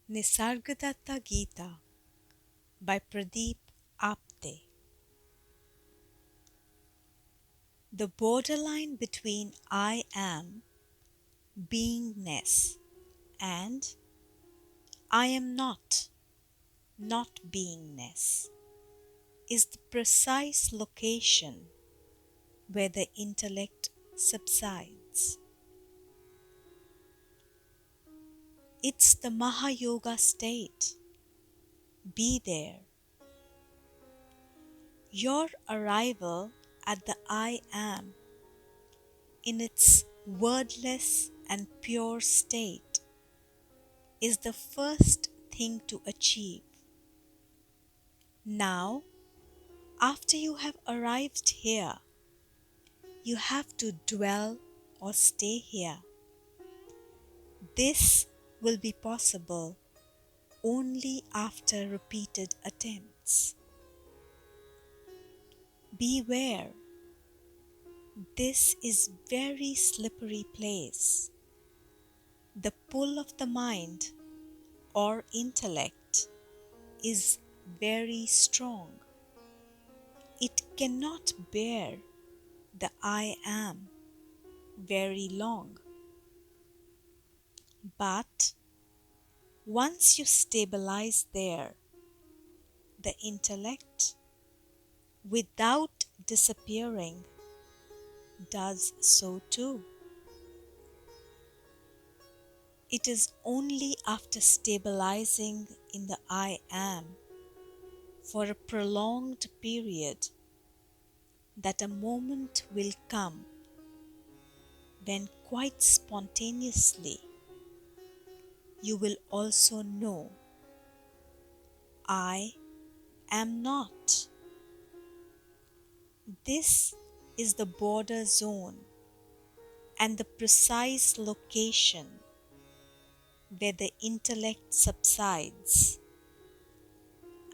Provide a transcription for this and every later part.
Nisargadatta Gita by Pradeep, Apte. The borderline between I am, beingness, and I am not beingness is the precise location where the intellect subsides. It's the Mahayoga state. Be there. Your arrival at the I am in its wordless and pure state is the first thing to achieve. Now, after you have arrived here, you have to dwell or stay here. This will be possible only after repeated attempts. Beware, this is very slippery place. The pull of the mind or intellect is very strong. It cannot bear the I am very long. But once you stabilize there, the intellect, without disappearing, does so too. It is only after stabilizing in the I am for a prolonged period that a moment will come when quite spontaneously you will also know I am not. This is the border zone and the precise location where the intellect subsides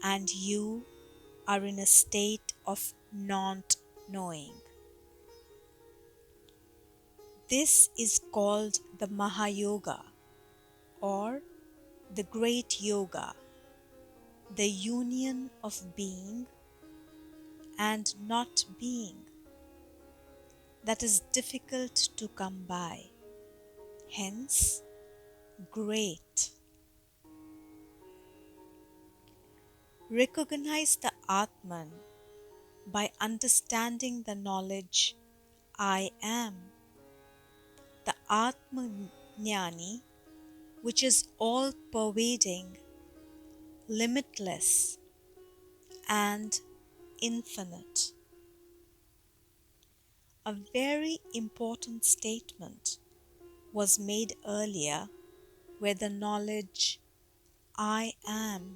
and you are in a state of not knowing. This is called the Mahayoga or the Great Yoga, the union of being and not being that is difficult to come by, hence great. Recognize the Atman by understanding the knowledge I am. The Atmajnani, which is all-pervading, limitless, and infinite. A very important statement was made earlier where the knowledge I am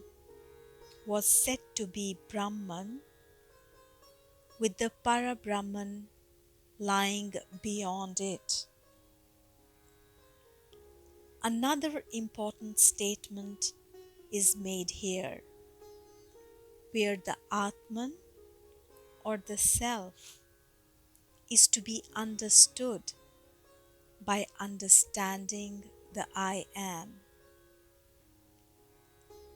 was said to be Brahman, with the Para-Brahman lying beyond it. Another important statement is made here, where the Atman or the Self is to be understood by understanding the I am.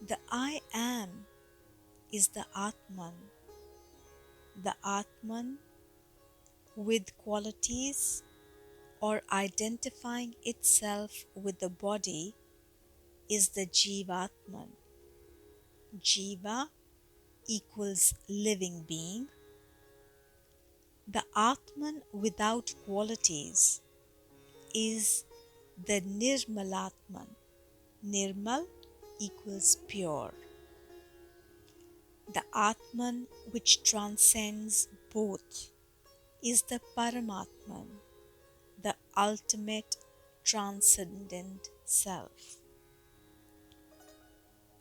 The I am is the Atman. The Atman with qualities or identifying itself with the body is the Jivatman. Jiva equals living being. The Atman without qualities is the Nirmalatman. Nirmal equals pure. The Atman which transcends both is the Paramatman, the ultimate transcendent self.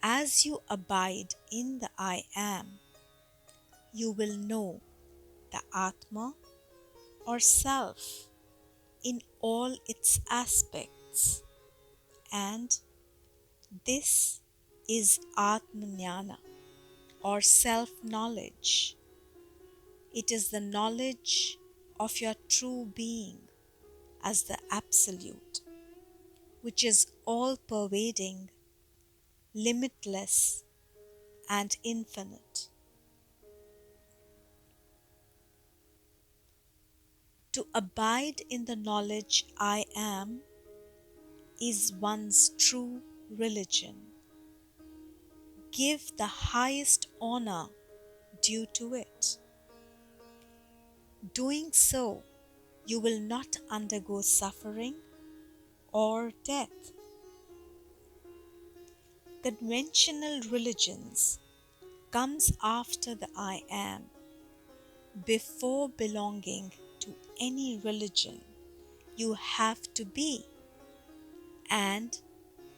As you abide in the I am, you will know the Atma or self in all its aspects And this is Atmajnana or self-knowledge. It is the knowledge of your true being as the Absolute, which is all-pervading, limitless, and infinite. To abide in the knowledge I am is one's true religion. Give the highest honor due to it. Doing so, you will not undergo suffering or death. Conventional religions comes after the I am. Before belonging to any religion, you have to be, and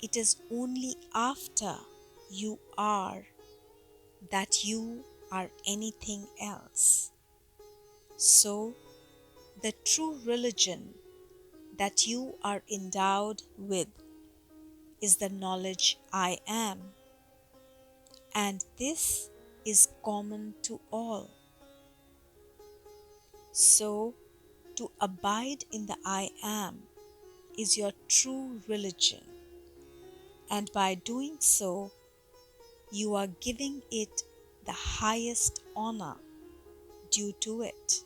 it is only after you are that you are anything else. So, the true religion that you are endowed with is the knowledge I am, and this is common to all. So, to abide in the I am is your true religion, and by doing so, you are giving it the highest honor due to it.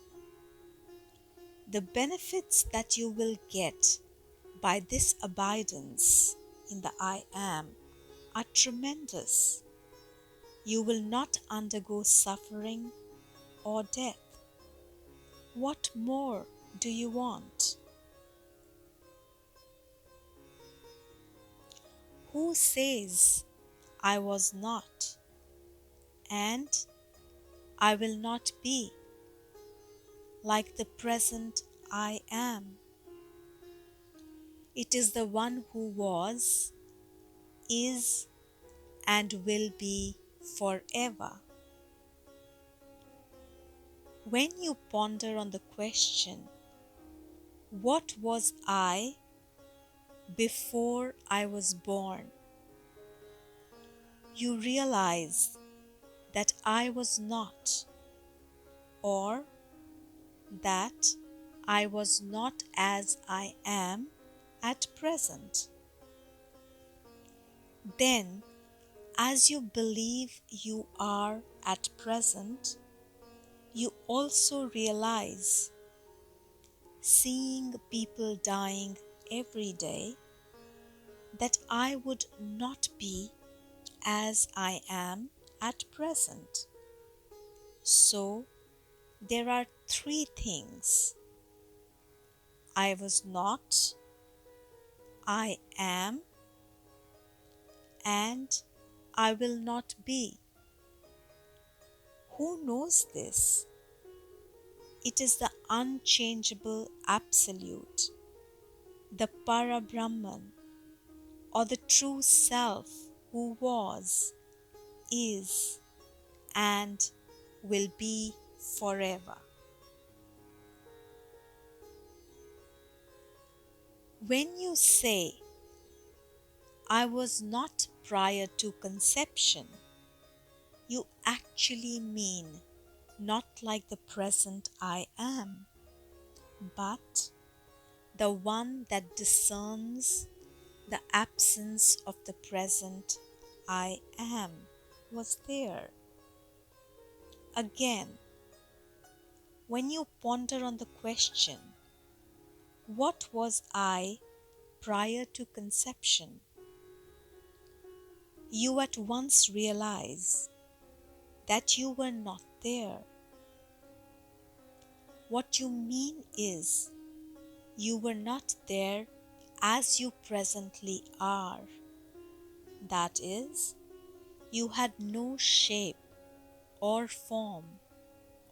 The benefits that you will get by this abidance in the I am are tremendous. You will not undergo suffering or death. What more do you want? Who says, I was not, and I will not be, like the present I am? It is the one who was, is, and will be forever. When you ponder on the question, what was I before I was born? You realize that I was not, or that I was not as I am at present. Then, as you believe you are at present, you also realize, seeing people dying every day, that I would not be as I am at present. So, there are three things: I was not, I am, and I will not be. Who knows this? It is the unchangeable Absolute, the Parabrahman, or the true Self who was, is, and will be forever. When you say, I was not prior to conception, you actually mean not like the present I am, but the one that discerns the absence of the present I am was there. Again, when you ponder on the question, what was I prior to conception? You at once realize that you were not there. What you mean is, you were not there as you presently are. That is, you had no shape or form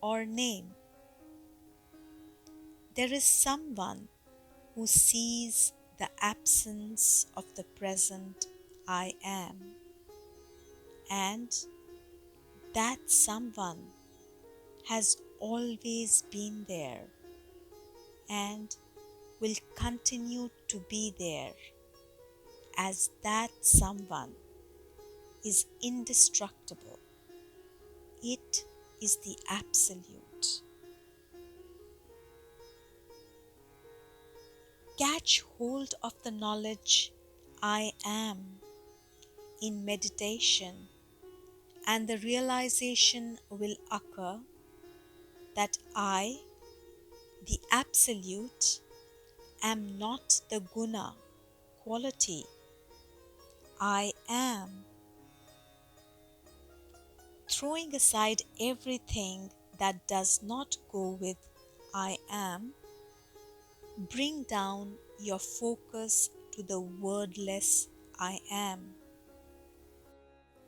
or name. There is someone who sees the absence of the present I am, and that someone has always been there and will continue to be there as that someone is indestructible. It is the absolute. Catch hold of the knowledge I am in meditation, and the realization will occur that I, the absolute, am not the guna, quality. I am. Throwing aside everything that does not go with I am, bring down your focus to the wordless I am.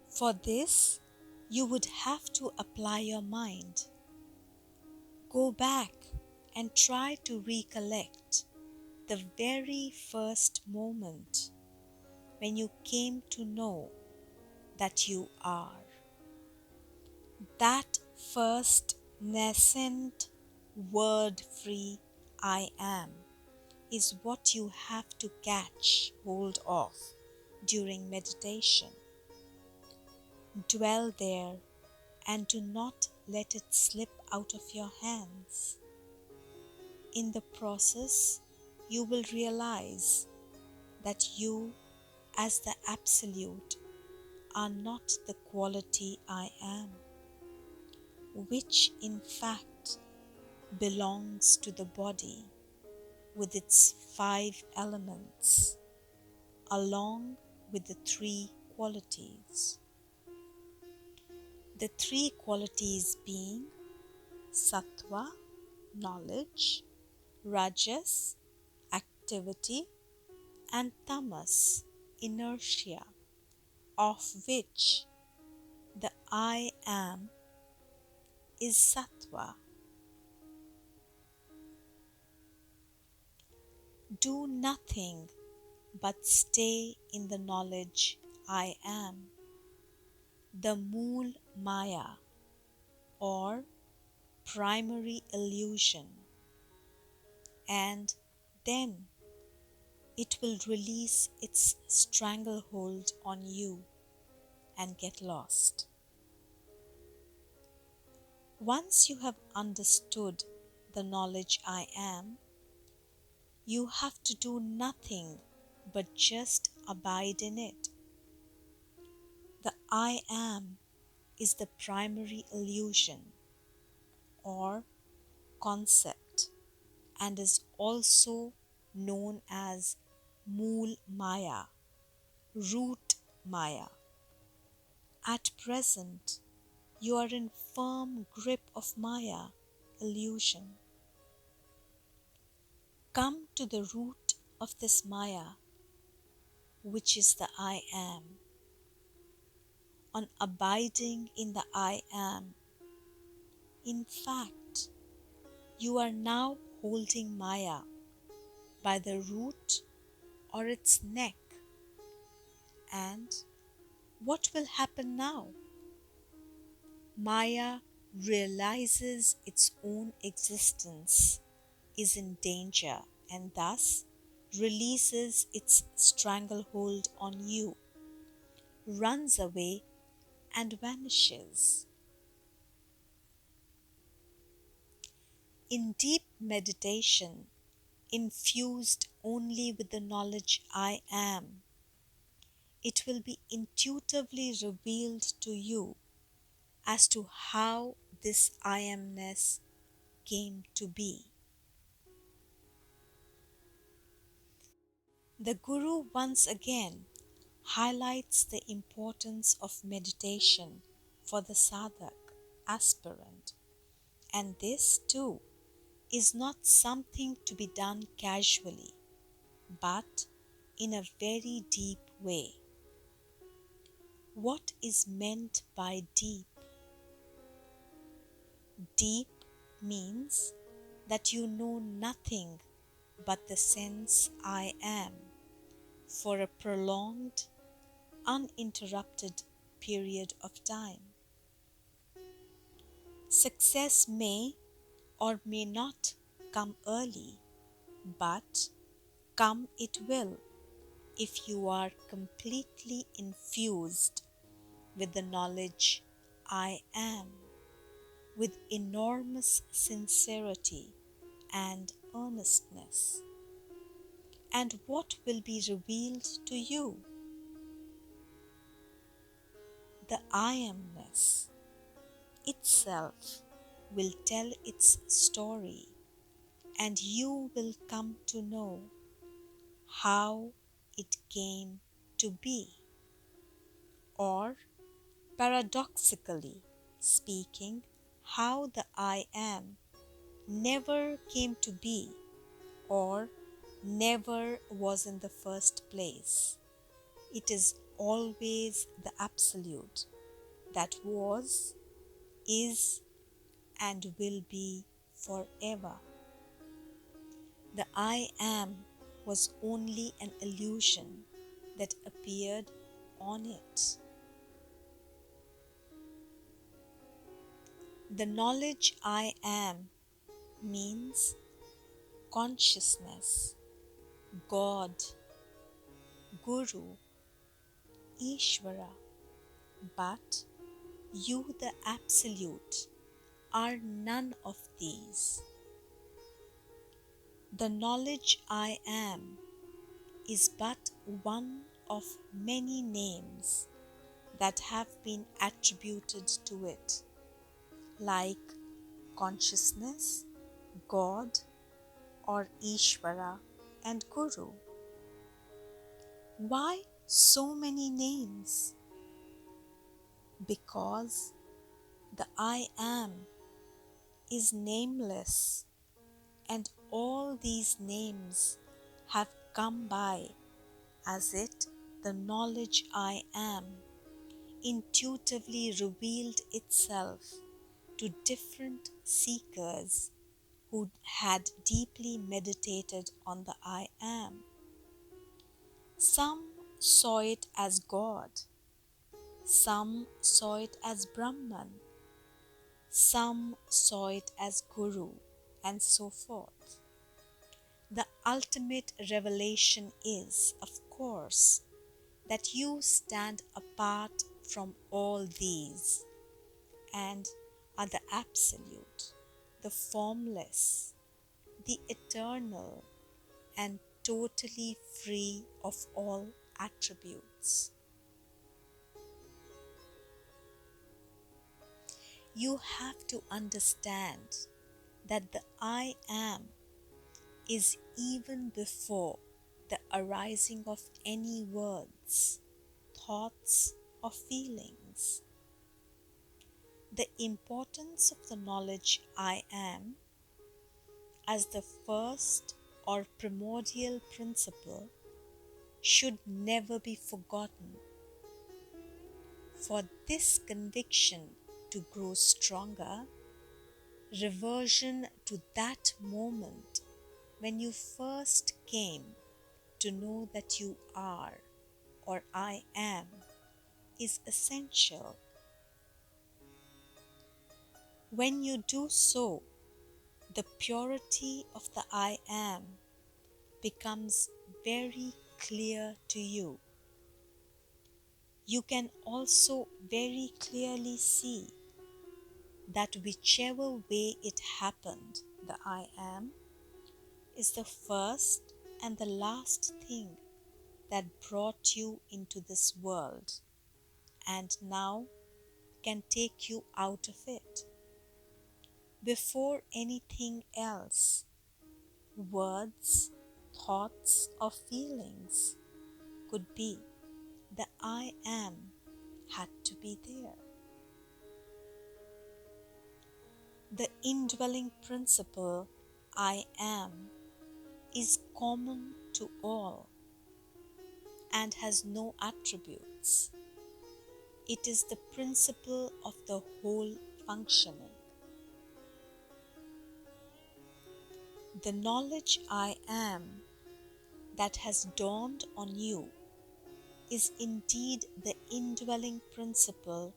For this, you would have to apply your mind. Go back and try to recollect the very first moment when you came to know that you are. That first nascent word-free I am is what you have to catch hold of during meditation. Dwell there and do not let it slip out of your hands. In the process, you will realize that you, as the Absolute, are not the quality I am, which in fact belongs to the body with its 5 elements, along with the 3 qualities. The 3 qualities being sattva, knowledge, rajas, activity, and tamas, inertia, of which the I am is sattva. Do nothing but stay in the knowledge I am, the moolmaya, or primary illusion, and then it will release its stranglehold on you and get lost. Once you have understood the knowledge I am, you have to do nothing but just abide in it. The I am is the primary illusion or concept and is also known as moolmaya, root maya. At present, you are in firm grip of maya, illusion. Come to the root of this maya, which is the I am. On abiding in the I am, in fact, you are now holding maya by the root or its neck. And what will happen now? Maya realizes its own existence is in danger and thus releases its stranglehold on you, runs away and vanishes. In deep meditation, infused only with the knowledge I am, it will be intuitively revealed to you as to how this I amness came to be. The Guru once again highlights the importance of meditation for the sadhak, aspirant, and this too is not something to be done casually, but in a very deep way. What is meant by deep? Deep means that you know nothing but the sense I am for a prolonged, uninterrupted period of time. Success may or may not come early, but come it will if you are completely infused with the knowledge I am, with enormous sincerity and earnestness. And what will be revealed to you? The I amness itself will tell its story, and you will come to know how it came to be. Or, paradoxically speaking, how the I am never came to be or never was in the first place. It is always the Absolute that was, is, and will be forever. The I am was only an illusion that appeared on it. The knowledge I am means consciousness, God, Guru, Ishwara, but you, the Absolute, are none of these. The knowledge I am is but one of many names that have been attributed to it, like consciousness, God, or Ishvara and Guru. Why so many names? Because the I am is nameless, and all these names have come by as it the knowledge I am intuitively revealed itself to different seekers who had deeply meditated on the I am. Some saw it as God, some saw it as Brahman, some saw it as Guru, and so forth. The ultimate revelation is, of course, that you stand apart from all these and are the Absolute, the formless, the eternal, and totally free of all attributes. You have to understand that the I am is even before the arising of any words, thoughts, or feelings. The importance of the knowledge I am as the first or primordial principle should never be forgotten. For this conviction to grow stronger, reversion to that moment when you first came to know that you are or I am is essential. When you do so, the purity of the I am becomes very clear to you. You can also very clearly see that whichever way it happened, the I am is the first and the last thing that brought you into this world and now can take you out of it. Before anything else, words, thoughts, or feelings could be, the I am had to be there. The indwelling principle, I am, is common to all and has no attributes. It is the principle of the whole functioning. The knowledge I am that has dawned on you is indeed the indwelling principle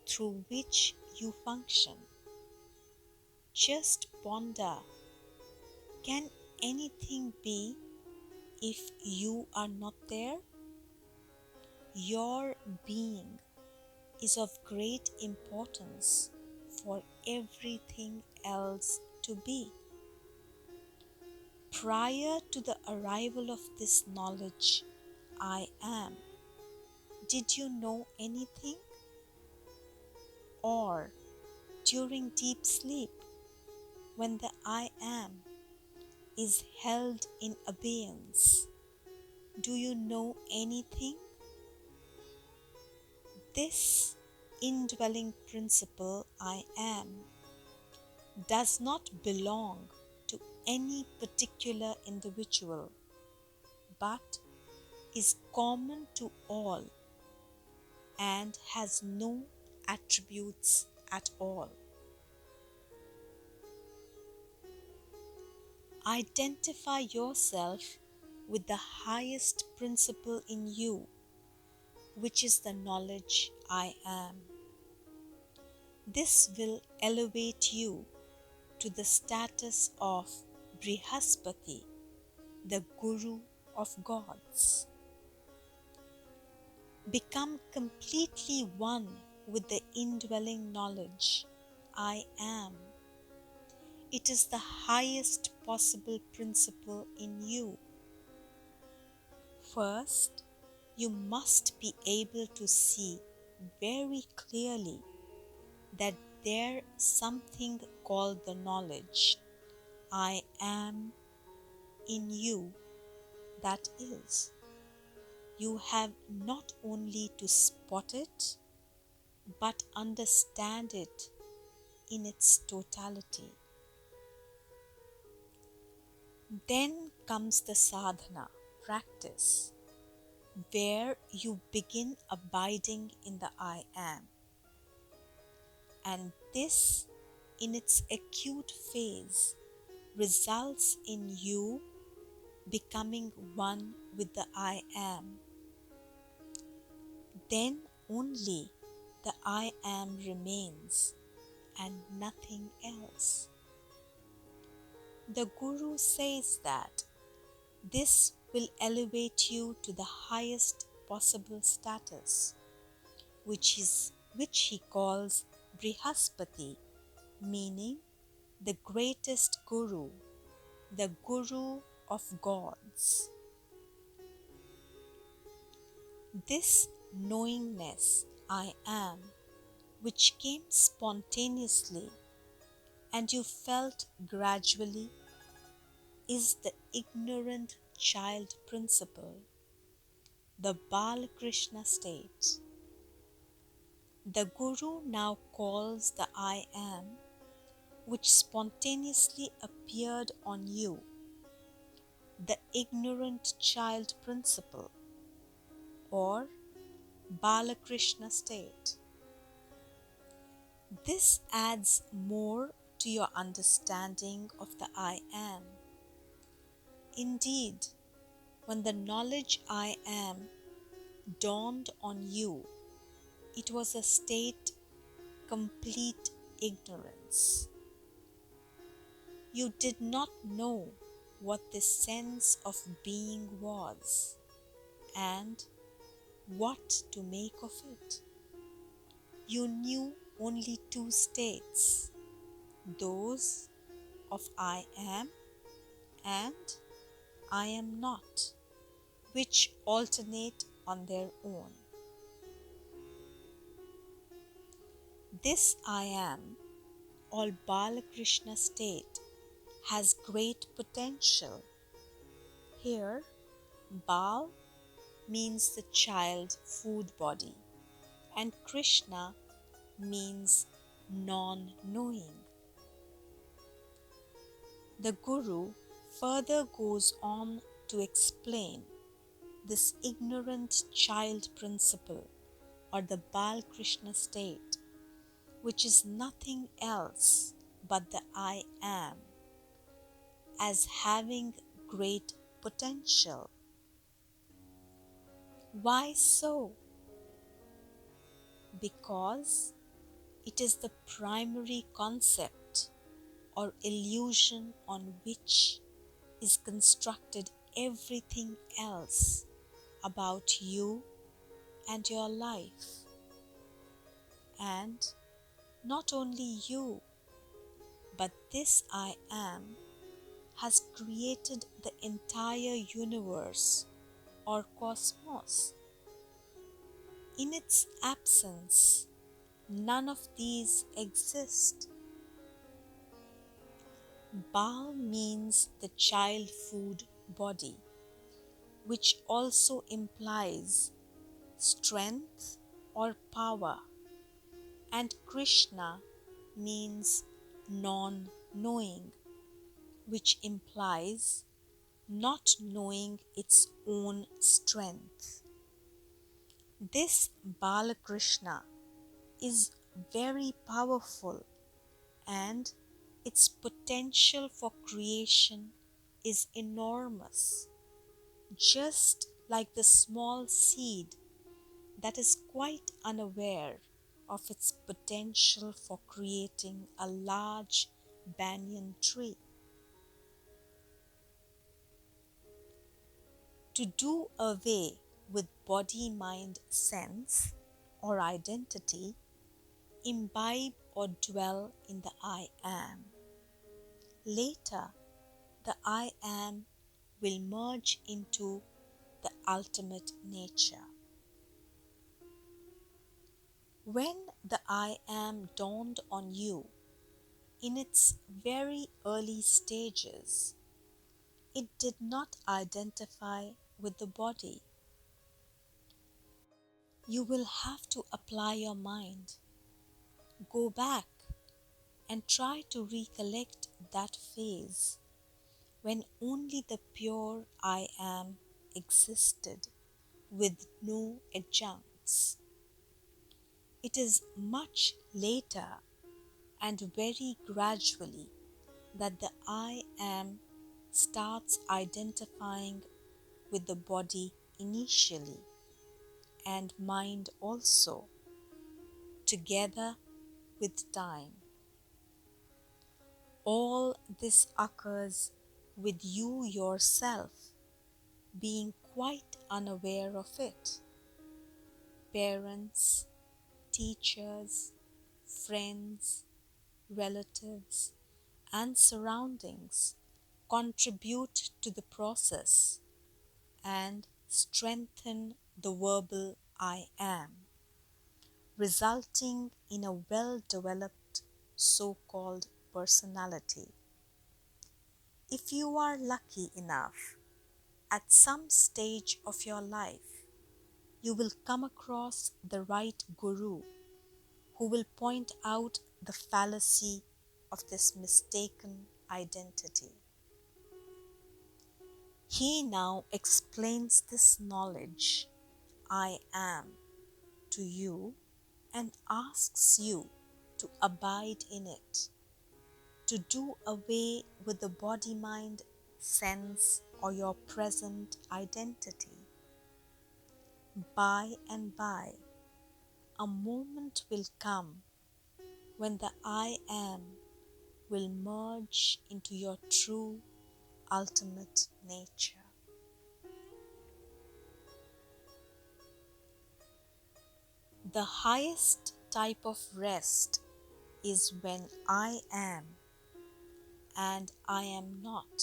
through which you function. Just ponder, can anything be if you are not there? Your being is of great importance for everything else to be. Prior to the arrival of this knowledge, I am, did you know anything? Or during deep sleep, when the I am is held in abeyance, do you know anything? This indwelling principle, I am, does not belong to any particular individual, but is common to all and has no attributes at all. Identify yourself with the highest principle in you, which is the knowledge I am. This will elevate you to the status of Brihaspati, the Guru of gods. Become completely one with the indwelling knowledge I am. It is the highest possible principle in you. First, you must be able to see very clearly that there is something called the knowledge I am in you, that is, you have not only to spot it, but understand it in its totality. Then comes the sadhana, practice, where you begin abiding in the I am. And this, in its acute phase, results in you becoming one with the I am. Then only the I am remains and nothing else. The Guru says that this will elevate you to the highest possible status, which he calls Brihaspati, meaning the greatest Guru, the Guru of gods. This knowingness I am, which came spontaneously and you felt gradually, is the ignorant child principle, the Balakrishna state. The Guru now calls the I am, which spontaneously appeared on you, the ignorant child principle, or Balakrishna state. This adds more to your understanding of the I am. Indeed, when the knowledge I am dawned on you, it was a state complete ignorance. You did not know what the sense of being was and what to make of it. You knew only two states, those of I am and I am not, which alternate on their own. This I am, or Balakrishna state, has great potential. Here, Bal means the child food body, and Krishna means non-knowing. The Guru further goes on to explain this ignorant child principle, or the Balakrishna state, which is nothing else but the I am, as having great potential. Why so? Because it is the primary concept or illusion on which is constructed everything else about you and your life. And not only you, but this I am has created the entire universe or cosmos. In its absence, none of these exist. Ba means the child food body, which also implies strength or power, and Krishna means non-knowing, which implies not knowing its own strength. This Balakrishna is very powerful, and its potential for creation is enormous, just like the small seed that is quite unaware of its potential for creating a large banyan tree. To do away with body, mind, sense, or identity, imbibe or dwell in the I am. Later, the I am will merge into the ultimate nature. When the I am dawned on you in its very early stages, it did not identify with the body. You will have to apply your mind, go back and try to recollect that phase when only the pure I am existed with no adjuncts. It is much later and very gradually that the I am starts identifying with the body initially and mind also, together with time. All this occurs with you yourself being quite unaware of it. Parents, teachers, friends, relatives, and surroundings contribute to the process and strengthen the verbal I am, resulting in a well-developed so-called personality. If you are lucky enough, at some stage of your life, you will come across the right guru who will point out the fallacy of this mistaken identity. He now explains this knowledge, I am, to you and asks you to abide in it, to do away with the body, mind, sense, or your present identity. By and by, a moment will come when the I am will merge into your true ultimate nature. The highest type of rest is when I am and I am not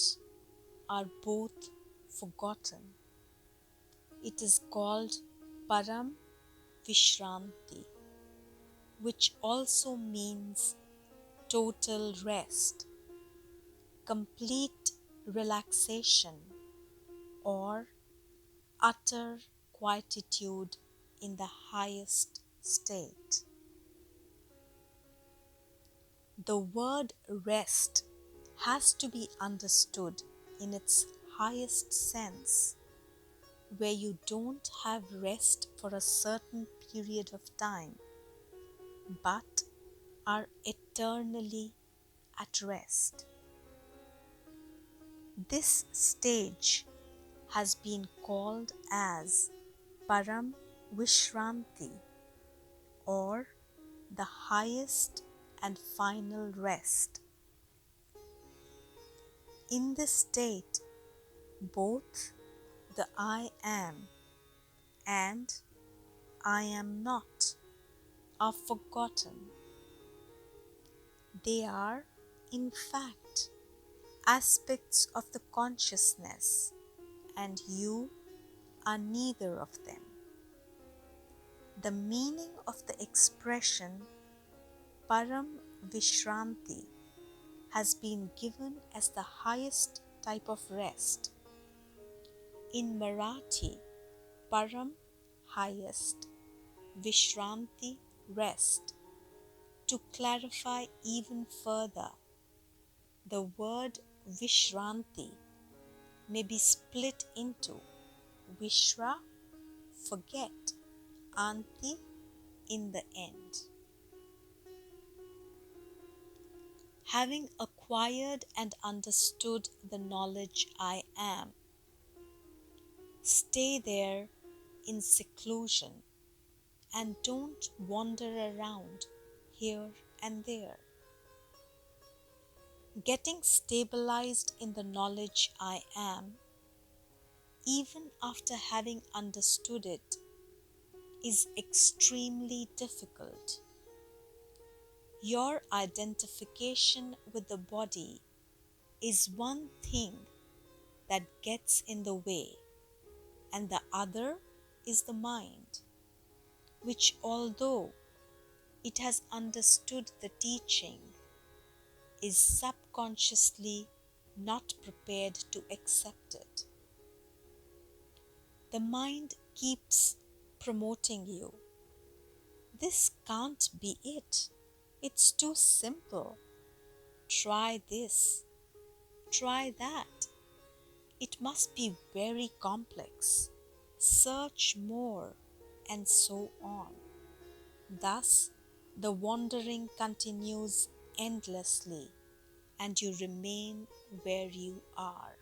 are both forgotten. It is called Param Vishranti, which also means total rest, complete relaxation, or utter quietude in the highest state. The word rest has to be understood in its highest sense, where you don't have rest for a certain period of time, but are eternally at rest. This stage has been called as Param Vishranti, or the highest and final rest. In this state, Both the I am and I am not are forgotten. They are, in fact, aspects of the consciousness, and you are neither of them. The meaning of the expression Param Vishranti has been given as the highest type of rest. In Marathi, Param, highest, Vishranti, rest. To clarify even further, the word Vishranti may be split into Vishra, forget, Anti, in the end. Having acquired and understood the knowledge I am, stay there in seclusion and don't wander around here and there. Getting stabilized in the knowledge I am, even after having understood it, is extremely difficult. Your identification with the body is one thing that gets in the way, and the other is the mind, which, although it has understood the teaching, is subconsciously not prepared to accept it. The mind keeps promoting you. This can't be it. It's too simple. Try this. Try that. It must be very complex. Search more, and so on. Thus, the wandering continues endlessly, and you remain where you are.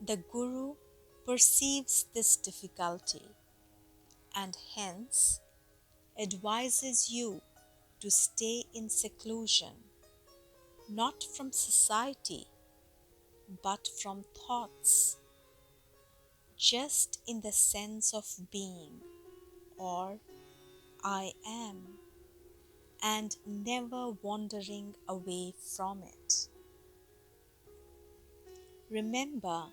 The Guru perceives this difficulty and hence advises you to stay in seclusion, not from society, but from thoughts, just in the sense of being, or I am, and never wandering away from it. Remember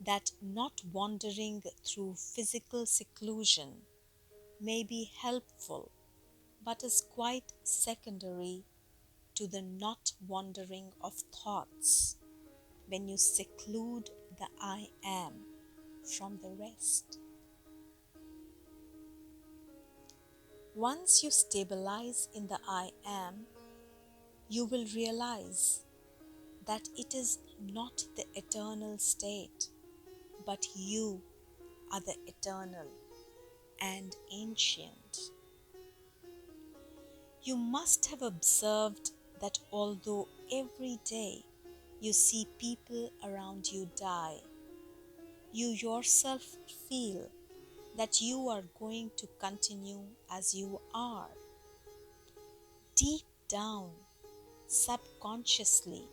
that not wandering through physical seclusion may be helpful, but is quite secondary to the not wandering of thoughts when you seclude the I am from the rest. Once you stabilize in the I am, you will realize that it is not the eternal state, but you are the eternal and ancient. You must have observed that although every day you see people around you die, you yourself feel that you are going to continue as you are. Deep down, subconsciously,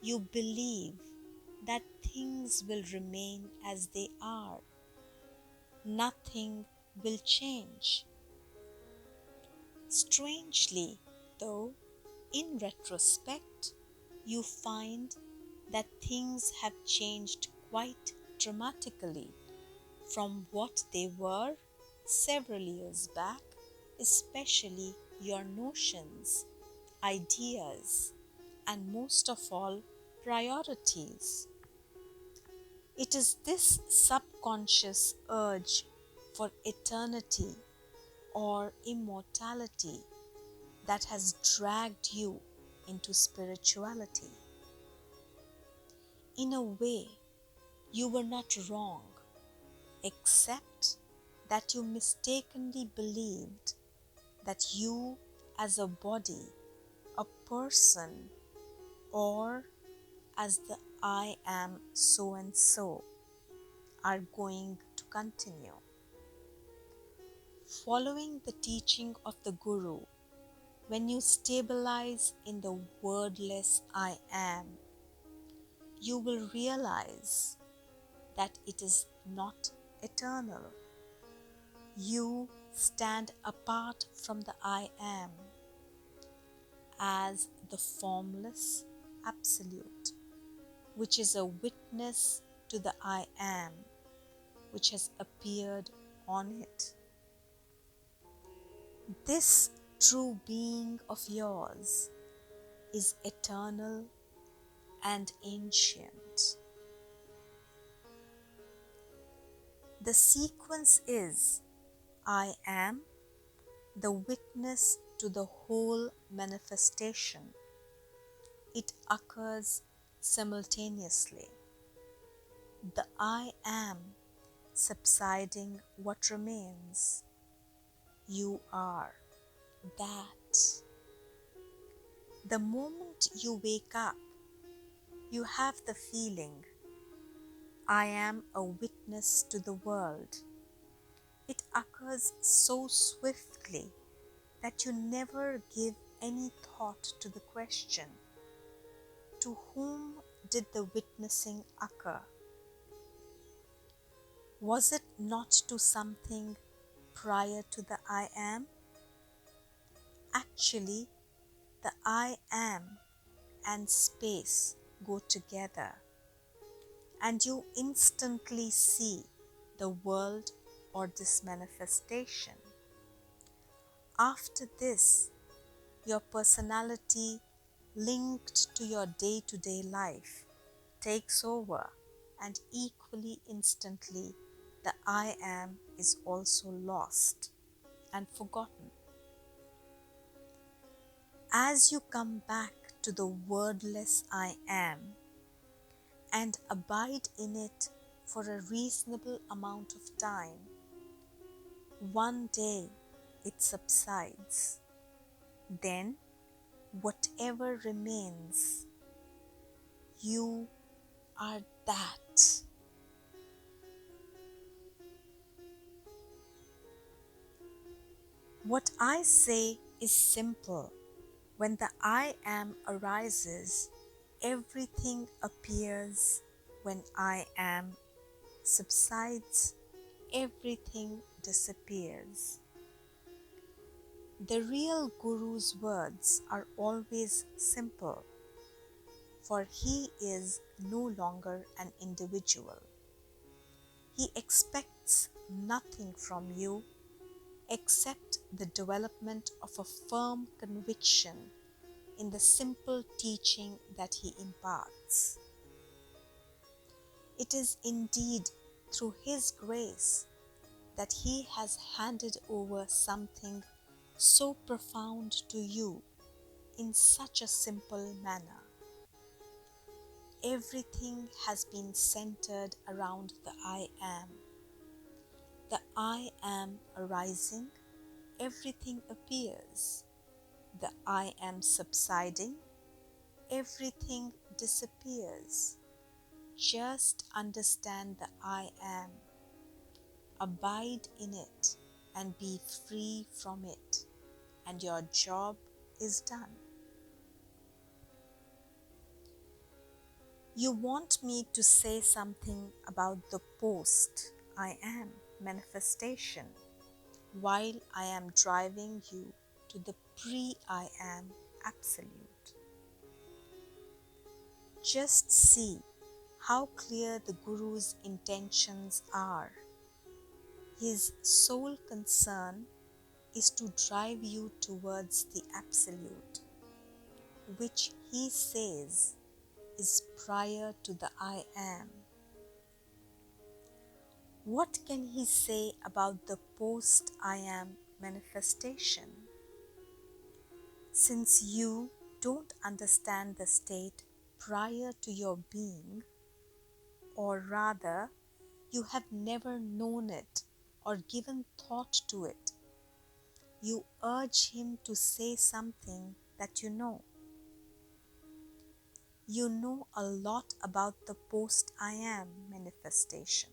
you believe that things will remain as they are. Nothing will change. Strangely, though, in retrospect, you find that things have changed quite dramatically from what they were several years back, especially your notions, ideas, and most of all, priorities. It is this subconscious urge for eternity or immortality that has dragged you into spirituality. In a way, you were not wrong, except that you mistakenly believed that you as a body, a person, or as the I am so and so are going to continue. Following the teaching of the Guru, when you stabilize in the wordless I am, you will realize that it is not eternal. You stand apart from the I am as the formless absolute, which is a witness to the I am which has appeared on it. This true being of yours is eternal and ancient. The sequence is I am the witness to the whole manifestation. It occurs simultaneously. The I am subsiding what remains. You are that. The moment you wake up, you have the feeling, I am a witness to the world. It occurs so swiftly that you never give any thought to the question, to whom did the witnessing occur? Was it not to something prior to the I am? Actually, the I am and space go together, and you instantly see the world or this manifestation. After this, your personality linked to your day-to-day life takes over, and equally instantly the I am is also lost and forgotten. As you come back to the wordless I am and abide in it for a reasonable amount of time, one day it subsides. Then whatever remains, you are that. What I say is simple. When the I am arises, everything appears. When I am subsides, everything disappears. The real Guru's words are always simple, for he is no longer an individual. He expects nothing from you except the development of a firm conviction in the simple teaching that he imparts. It is indeed through his grace that he has handed over something so profound to you in such a simple manner. Everything has been centered around the I am. The I am arising, everything appears. The I am subsiding, everything disappears. Just understand the I am, abide in it, and be free from it, and your job is done. You want me to say something about the post I am manifestation while I am driving you to the pre-I am absolute. Just see how clear the Guru's intentions are. His sole concern is to drive you towards the absolute, which he says is prior to the I am. What can he say about the post-I am manifestation? Since you don't understand the state prior to your being, or rather, you have never known it or given thought to it, you urge him to say something that you know. You know a lot about the post-I am manifestation.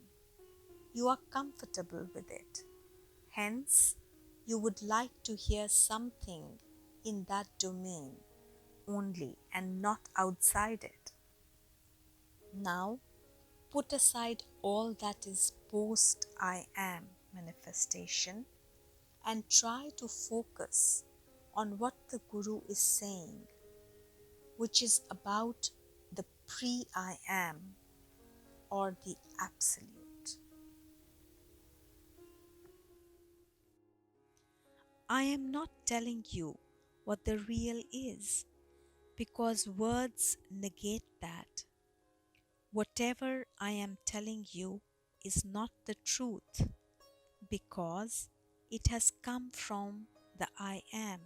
You are comfortable with it. Hence, you would like to hear something in that domain only and not outside it. Now, put aside all that is post I am manifestation and try to focus on what the Guru is saying, which is about the pre I am or the absolute. I am not telling you what the real is because words negate that. Whatever I am telling you is not the truth because it has come from the I am.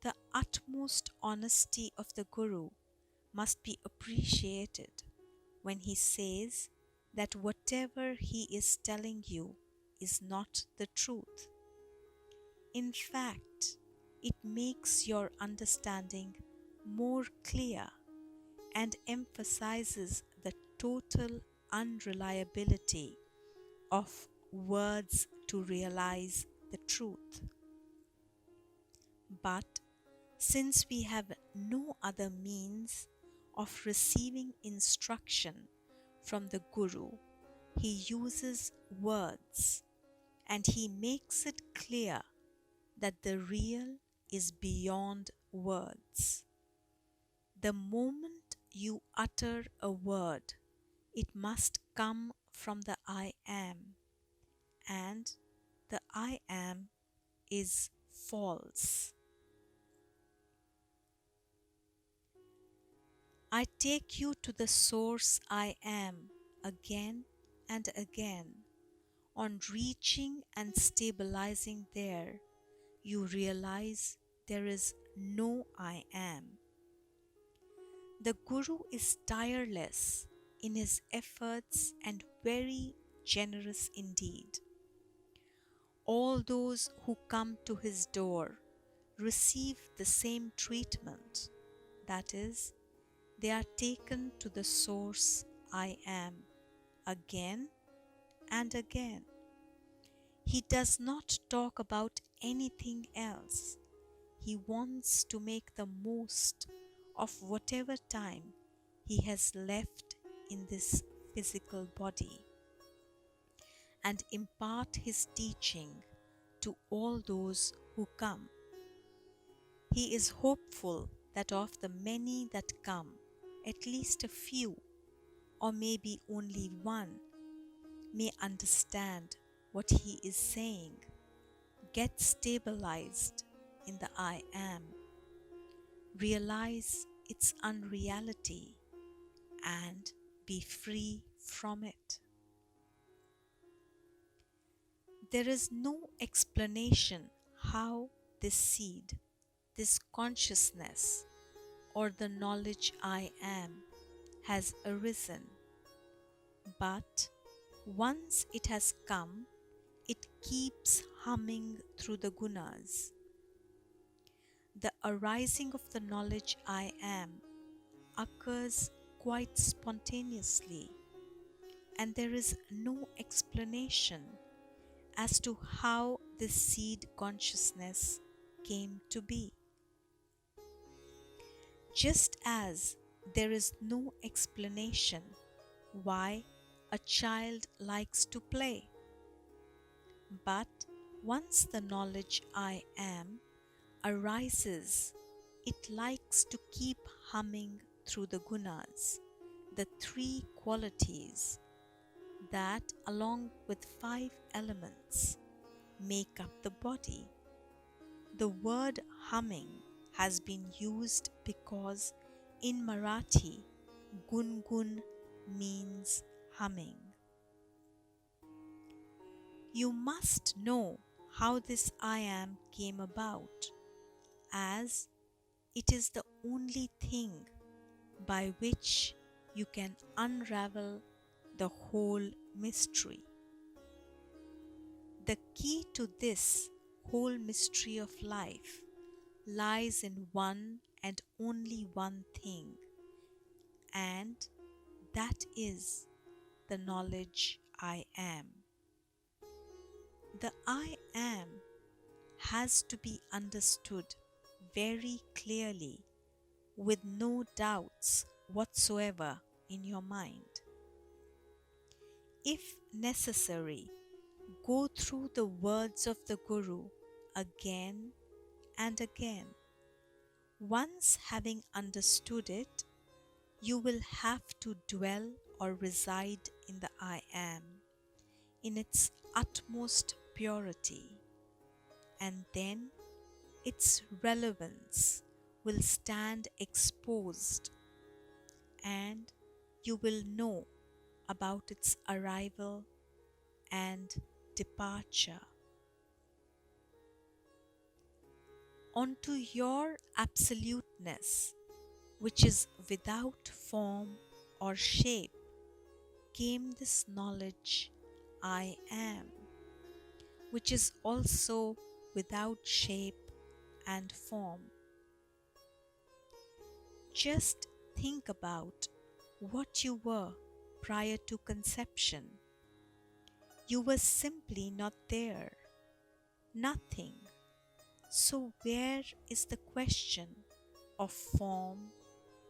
The utmost honesty of the Guru must be appreciated when he says that whatever he is telling you is not the truth. In fact, it makes your understanding more clear and emphasizes the total unreliability of words to realize the truth. But since we have no other means of receiving instruction from the Guru, he uses words and he makes it clear that the real is beyond words. The moment you utter a word, it must come from the I am, and the I am is false. I take you to the source I am again and again. On reaching and stabilizing there, you realize there is no I am. The Guru is tireless in his efforts and very generous indeed. All those who come to his door receive the same treatment, that is, they are taken to the source I am again and again. He does not talk about anything else. He wants to make the most of whatever time he has left in this physical body and impart his teaching to all those who come. He is hopeful that of the many that come, at least a few, or maybe only one, may understand what he is saying, get stabilized in the I am, realize its unreality, and be free from it. There is no explanation how this seed, this consciousness, or the knowledge I am has arisen. But once it has come, it keeps humming through the gunas. The arising of the knowledge I am occurs quite spontaneously, and there is no explanation as to how this seed consciousness came to be. Just as there is no explanation why a child likes to play. But once the knowledge I am arises, it likes to keep humming through the gunas, the three qualities that, along with 5 elements, make up the body. The word humming has been used because in Marathi, gungun means humming. You must know how this I am came about, as it is the only thing by which you can unravel the whole mystery. The key to this whole mystery of life lies in one and only one thing, and that is the knowledge I am. The I am has to be understood very clearly with no doubts whatsoever in your mind. If necessary, go through the words of the Guru again and again. Once having understood it, you will have to dwell or reside in the I Am, in its utmost purity, and then its relevance will stand exposed, and you will know about its arrival and departure. Onto your absoluteness, which is without form or shape, came this knowledge, I am, which is also without shape and form. Just think about what you were prior to conception. You were simply not there, nothing. So where is the question of form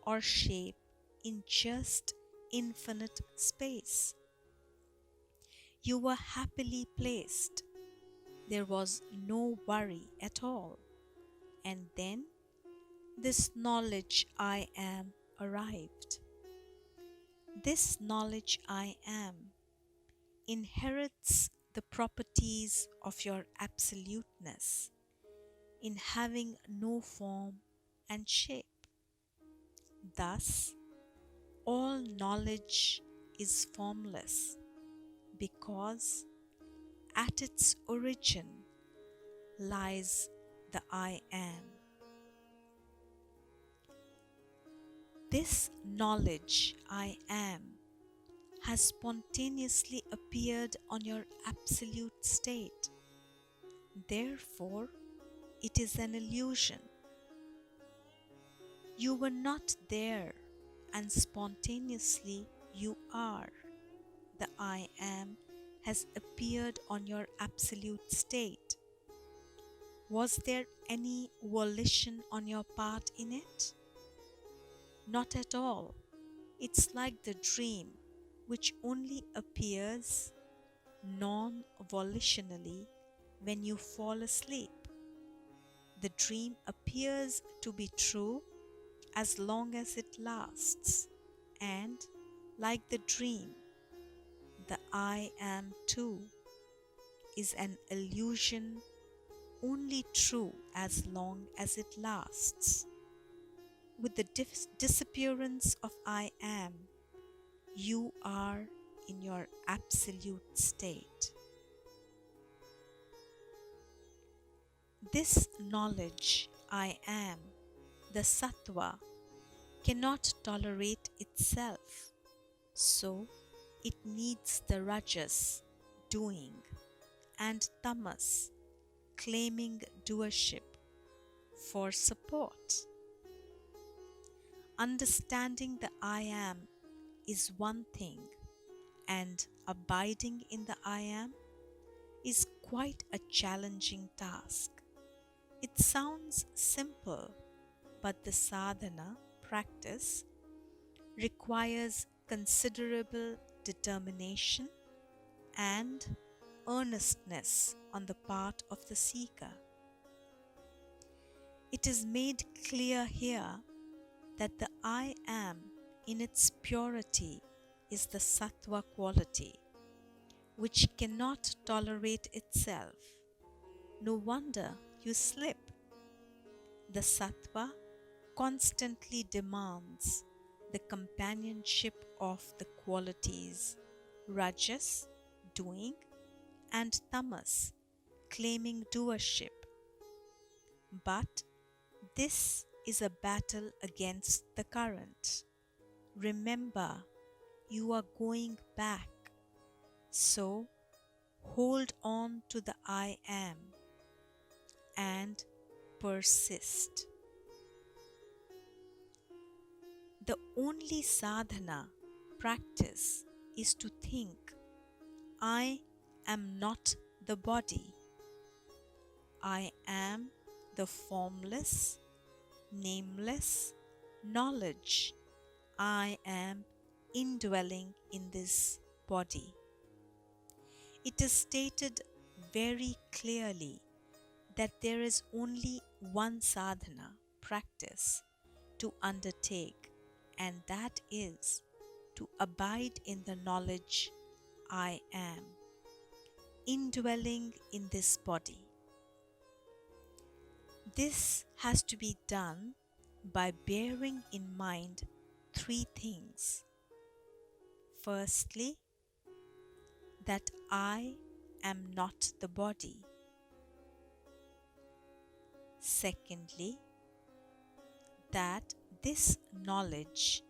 or shape in just infinite space? You were happily placed. There was no worry at all. And then this knowledge I am arrived. This knowledge I am inherits the properties of your absoluteness in having no form and shape. Thus, all knowledge is formless because at its origin lies the I am. This knowledge I am has spontaneously appeared on your absolute state. Therefore, it is an illusion. You were not there, and spontaneously you are. The I am has appeared on your absolute state. Was there any volition on your part in it? Not at all. It's like the dream, which only appears non-volitionally when you fall asleep. The dream appears to be true as long as it lasts, and like the dream, the I am too is an illusion only true as long as it lasts. With the disappearance of I am, you are in your absolute state. This knowledge, I am, the sattva, cannot tolerate itself, so it needs the rajas, doing, and tamas, claiming doership, for support. Understanding the I am is one thing, and abiding in the I am is quite a challenging task. It sounds simple, but the sadhana practice requires considerable determination and earnestness on the part of the seeker. It is made clear here that the I am in its purity is the sattva quality, which cannot tolerate itself. No wonder you slip. The sattva constantly demands the companionship of the qualities rajas, doing, and tamas, claiming doership. But this is a battle against the current. Remember, you are going back. So, hold on to the I am and persist. The only sadhana practice is to think, I am not the body. I am the formless, nameless knowledge. I am indwelling in this body. It is stated very clearly that there is only one sadhana practice to undertake, and that is to abide in the knowledge I am, indwelling in this body. This has to be done by bearing in mind three things. Firstly, that I am not the body. Secondly, that this knowledge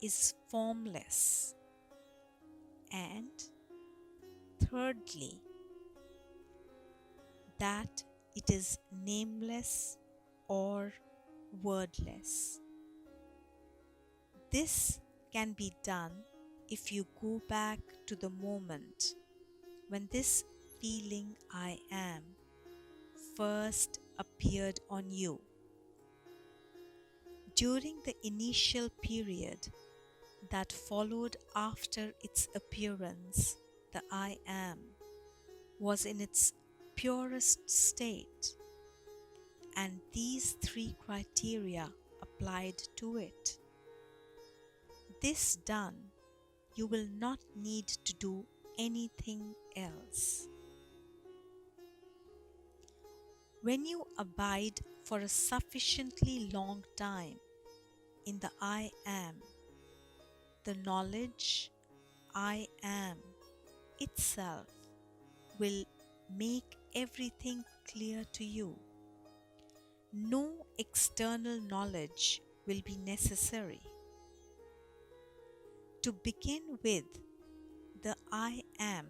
is formless. And thirdly, that it is nameless or wordless. This can be done if you go back to the moment when this feeling I am first appeared on you. During the initial period that followed after its appearance, the I am was in its purest state, and these three criteria applied to it. This done, you will not need to do anything else. When you abide for a sufficiently long time in the I am, the knowledge I am itself will make everything clear to you. No external knowledge will be necessary. To begin with, the I am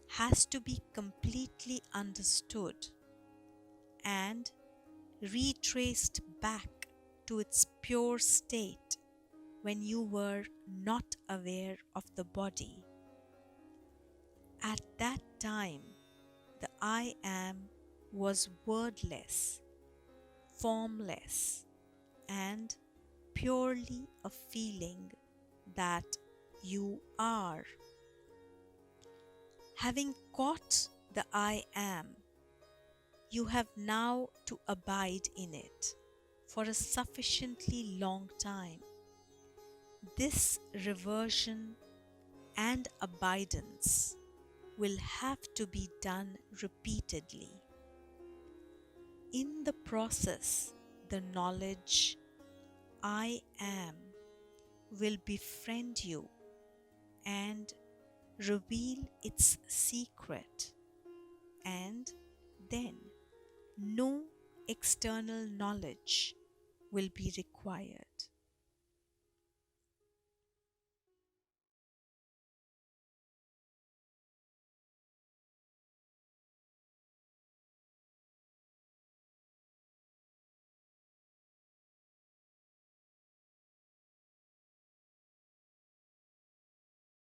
has to be completely understood and retraced back to its pure state when you were not aware of the body. At that time, the I am was wordless, formless, and purely a feeling that you are. Having caught the I am, you have now to abide in it for a sufficiently long time. This reversion and abidance will have to be done repeatedly. In the process, the knowledge I am will befriend you and reveal its secret, and then no external knowledge will be required.